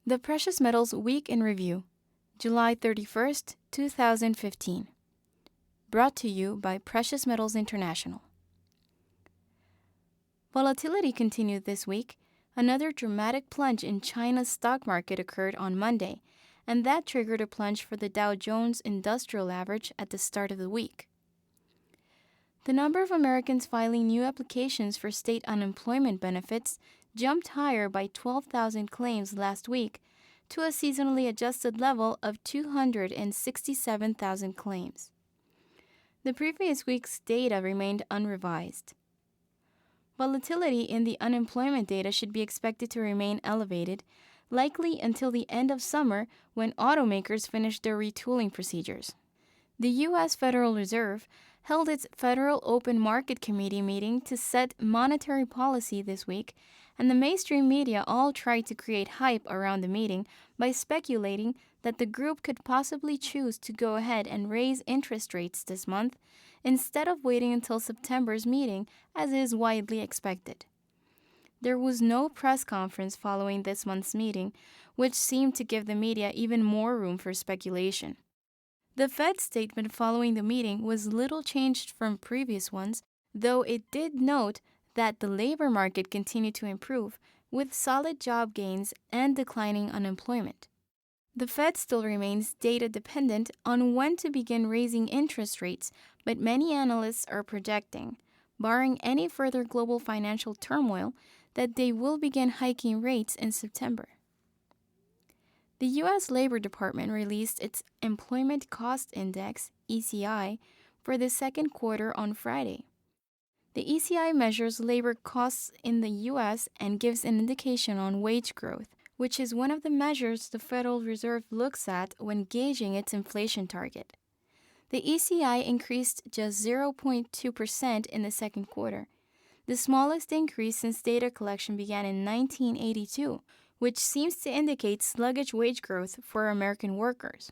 The Precious Metals Week in Review, July 31st, 2015. Brought to you by Precious Metals International. Volatility continued this week. Another dramatic plunge in China's stock market occurred on Monday, and that triggered a plunge for the Dow Jones Industrial Average at the start of the week. The number of Americans filing new applications for state unemployment benefits jumped higher by 12,000 claims last week to a seasonally adjusted level of 267,000 claims. The previous week's data remained unrevised. Volatility in the unemployment data should be expected to remain elevated, likely until the end of summer when automakers finish their retooling procedures. The U.S. Federal Reserve held its Federal Open Market Committee meeting to set monetary policy this week, and the mainstream media all tried to create hype around the meeting by speculating that the group could possibly choose to go ahead and raise interest rates this month instead of waiting until September's meeting, as is widely expected. There was no press conference following this month's meeting, which seemed to give the media even more room for speculation. The Fed's statement following the meeting was little changed from previous ones, though it did note that the labor market continued to improve, with solid job gains and declining unemployment. The Fed still remains data-dependent on when to begin raising interest rates, but many analysts are projecting, barring any further global financial turmoil, that they will begin hiking rates in September. The U.S. Labor Department released its Employment Cost Index, ECI, for the second quarter on Friday. The ECI measures labor costs in the U.S. and gives an indication on wage growth, which is one of the measures the Federal Reserve looks at when gauging its inflation target. The ECI increased just 0.2% in the second quarter, the smallest increase since data collection began in 1982, which seems to indicate sluggish wage growth for American workers.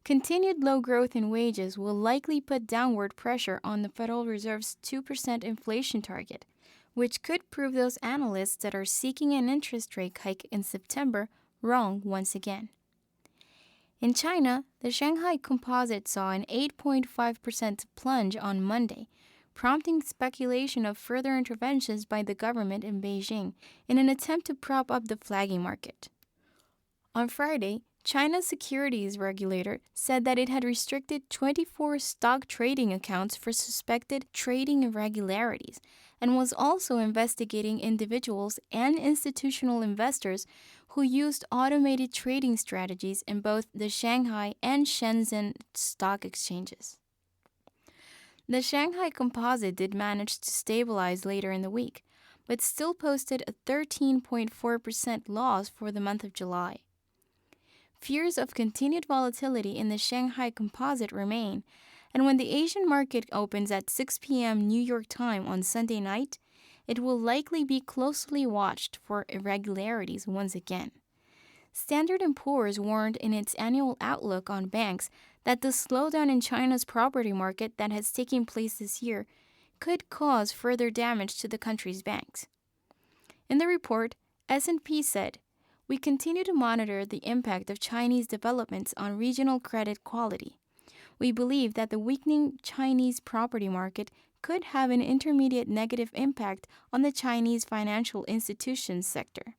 Continued low growth in wages will likely put downward pressure on the Federal Reserve's 2% inflation target, which could prove those analysts that are seeking an interest rate hike in September wrong once again. In China, the Shanghai Composite saw an 8.5% plunge on Monday, prompting speculation of further interventions by the government in Beijing in an attempt to prop up the flagging market. On Friday, China's securities regulator said that it had restricted 24 stock trading accounts for suspected trading irregularities and was also investigating individuals and institutional investors who used automated trading strategies in both the Shanghai and Shenzhen stock exchanges. The Shanghai Composite did manage to stabilize later in the week, but still posted a 13.4% loss for the month of July. Fears of continued volatility in the Shanghai Composite remain, and when the Asian market opens at 6 p.m. New York time on Sunday night, it will likely be closely watched for irregularities once again. Standard & Poor's warned in its annual outlook on banks that the slowdown in China's property market that has taken place this year could cause further damage to the country's banks. In the report, S&P said, "We continue to monitor the impact of Chinese developments on regional credit quality. We believe that the weakening Chinese property market could have an intermediate negative impact on the Chinese financial institutions sector.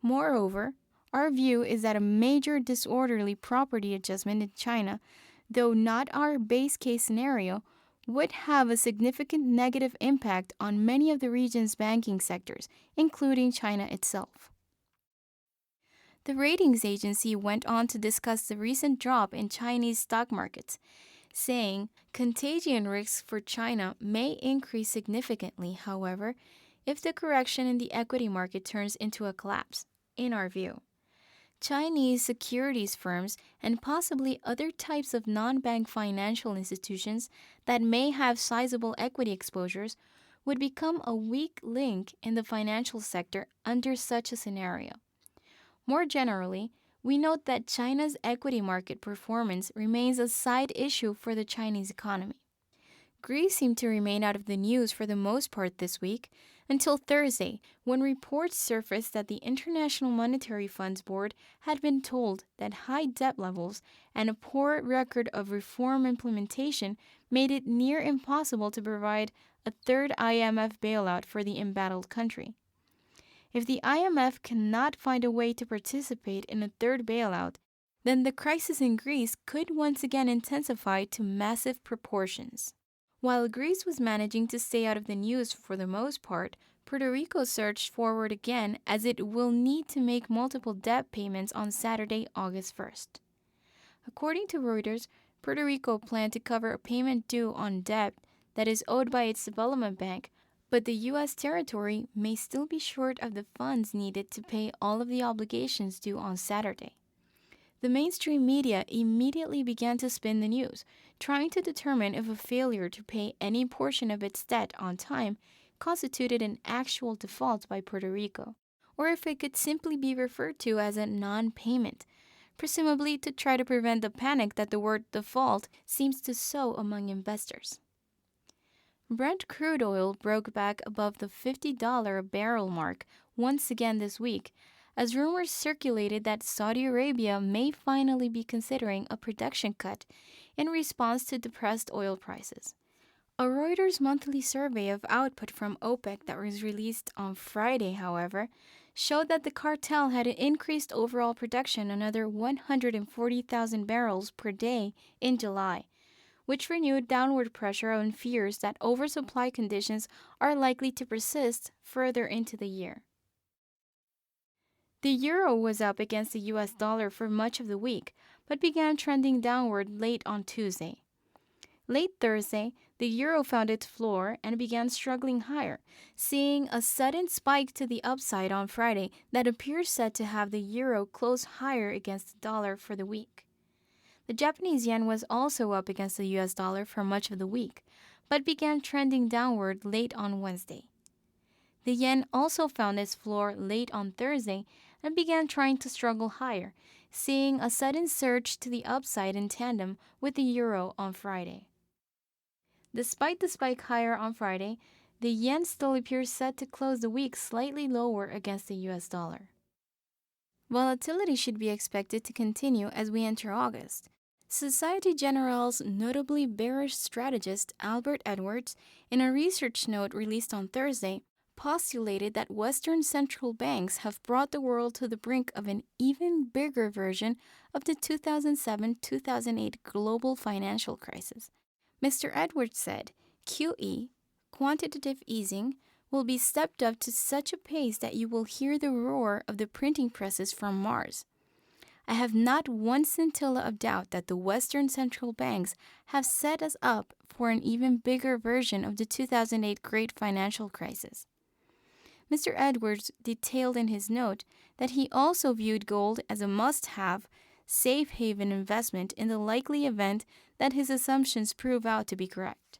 Moreover, our view is that a major disorderly property adjustment in China, though not our base case scenario, would have a significant negative impact on many of the region's banking sectors, including China itself." The ratings agency went on to discuss the recent drop in Chinese stock markets, saying contagion risks for China may increase significantly, however, if the correction in the equity market turns into a collapse, in our view. Chinese securities firms and possibly other types of non-bank financial institutions that may have sizable equity exposures would become a weak link in the financial sector under such a scenario. More generally, we note that China's equity market performance remains a side issue for the Chinese economy. Greece seemed to remain out of the news for the most part this week, until Thursday, when reports surfaced that the International Monetary Funds Board had been told that high debt levels and a poor record of reform implementation made it near impossible to provide a third IMF bailout for the embattled country. If the IMF cannot find a way to participate in a third bailout, then the crisis in Greece could once again intensify to massive proportions. While Greece was managing to stay out of the news for the most part, Puerto Rico surged forward again as it will need to make multiple debt payments on Saturday, August 1st. According to Reuters, Puerto Rico planned to cover a payment due on debt that is owed by its development bank, but the U.S. territory may still be short of the funds needed to pay all of the obligations due on Saturday. The mainstream media immediately began to spin the news, trying to determine if a failure to pay any portion of its debt on time constituted an actual default by Puerto Rico, or if it could simply be referred to as a non-payment, presumably to try to prevent the panic that the word default seems to sow among investors. Brent crude oil broke back above the $50 a barrel mark once again this week, as rumors circulated that Saudi Arabia may finally be considering a production cut in response to depressed oil prices. A Reuters monthly survey of output from OPEC that was released on Friday, however, showed that the cartel had increased overall production another 140,000 barrels per day in July, which renewed downward pressure on fears that oversupply conditions are likely to persist further into the year. The euro was up against the US dollar for much of the week, but began trending downward late on Tuesday. Late Thursday, the euro found its floor and began struggling higher, seeing a sudden spike to the upside on Friday that appears set to have the euro close higher against the dollar for the week. The Japanese yen was also up against the US dollar for much of the week, but began trending downward late on Wednesday. The yen also found its floor late on Thursday and began trying to struggle higher, seeing a sudden surge to the upside in tandem with the euro on Friday. Despite the spike higher on Friday, the yen still appears set to close the week slightly lower against the US dollar. Volatility should be expected to continue as we enter August. Societe Generale's notably bearish strategist Albert Edwards, in a research note released on Thursday, postulated that Western central banks have brought the world to the brink of an even bigger version of the 2007-2008 global financial crisis. Mr. Edwards said, QE, quantitative easing, will be stepped up to such a pace that you will hear the roar of the printing presses from Mars. I have not one scintilla of doubt that the Western central banks have set us up for an even bigger version of the 2008 great financial crisis. Mr. Edwards detailed in his note that he also viewed gold as a must-have, safe haven investment in the likely event that his assumptions prove out to be correct.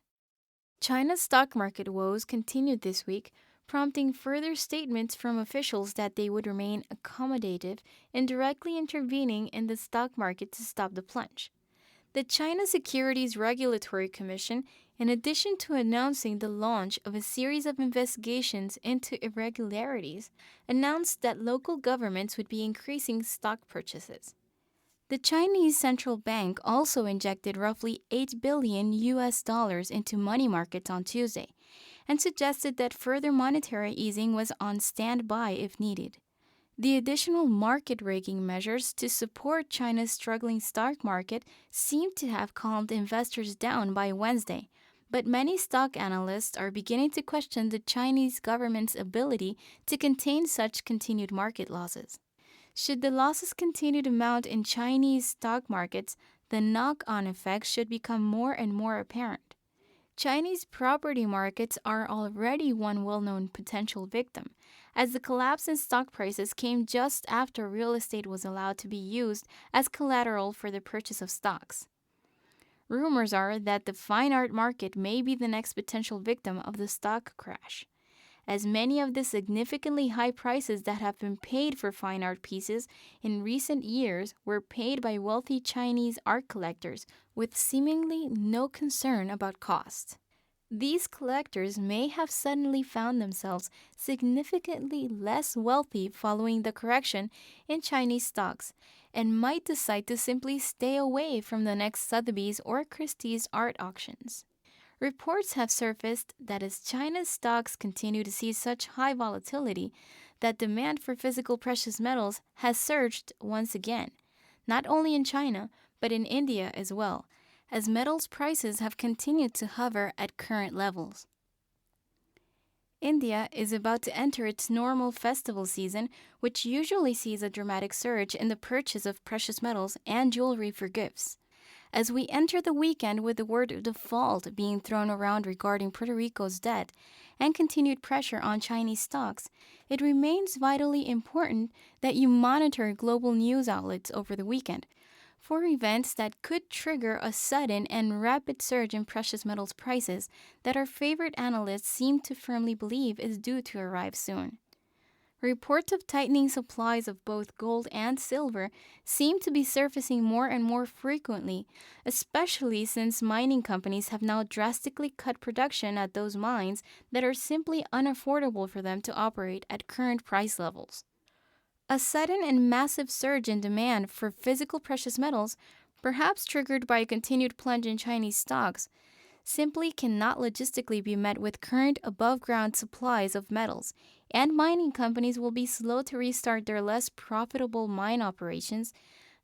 China's stock market woes continued this week, prompting further statements from officials that they would remain accommodative in directly intervening in the stock market to stop the plunge. The China Securities Regulatory Commission, in addition to announcing the launch of a series of investigations into irregularities, announced that local governments would be increasing stock purchases. The Chinese central bank also injected roughly $8 billion into money markets on Tuesday and suggested that further monetary easing was on standby if needed. The additional market-rigging measures to support China's struggling stock market seemed to have calmed investors down by Wednesday, but many stock analysts are beginning to question the Chinese government's ability to contain such continued market losses. Should the losses continue to mount in Chinese stock markets, the knock-on effects should become more and more apparent. Chinese property markets are already one well-known potential victim, as the collapse in stock prices came just after real estate was allowed to be used as collateral for the purchase of stocks. Rumors are that the fine art market may be the next potential victim of the stock crash, as many of the significantly high prices that have been paid for fine art pieces in recent years were paid by wealthy Chinese art collectors with seemingly no concern about cost. these collectors may have suddenly found themselves significantly less wealthy following the correction in Chinese stocks and might decide to simply stay away from the next Sotheby's or Christie's art auctions. Reports have surfaced that as China's stocks continue to see such high volatility, that demand for physical precious metals has surged once again, not only in China, but in India as well, as metals prices have continued to hover at current levels. India is about to enter its normal festival season, which usually sees a dramatic surge in the purchase of precious metals and jewelry for gifts. As we enter the weekend with the word default being thrown around regarding Puerto Rico's debt and continued pressure on Chinese stocks, it remains vitally important that you monitor global news outlets over the weekend for events that could trigger a sudden and rapid surge in precious metals prices that our favorite analysts seem to firmly believe is due to arrive soon. Reports of tightening supplies of both gold and silver seem to be surfacing more and more frequently, especially since mining companies have now drastically cut production at those mines that are simply unaffordable for them to operate at current price levels. A sudden and massive surge in demand for physical precious metals, perhaps triggered by a continued plunge in Chinese stocks, simply cannot logistically be met with current above-ground supplies of metals, and mining companies will be slow to restart their less profitable mine operations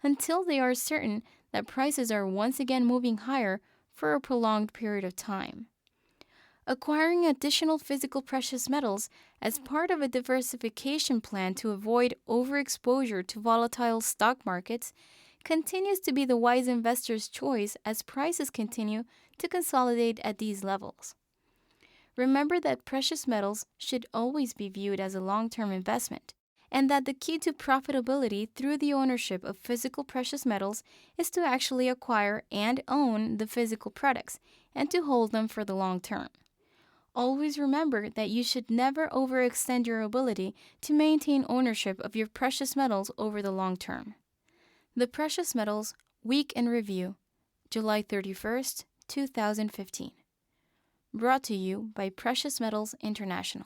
until they are certain that prices are once again moving higher for a prolonged period of time. Acquiring additional physical precious metals as part of a diversification plan to avoid overexposure to volatile stock markets continues to be the wise investor's choice as prices continue to consolidate at these levels. Remember that precious metals should always be viewed as a long-term investment, and that the key to profitability through the ownership of physical precious metals is to actually acquire and own the physical products and to hold them for the long term. Always remember that you should never overextend your ability to maintain ownership of your precious metals over the long term. The Precious Metals Week in Review, July 31st, 2015. Brought to you by Precious Metals International.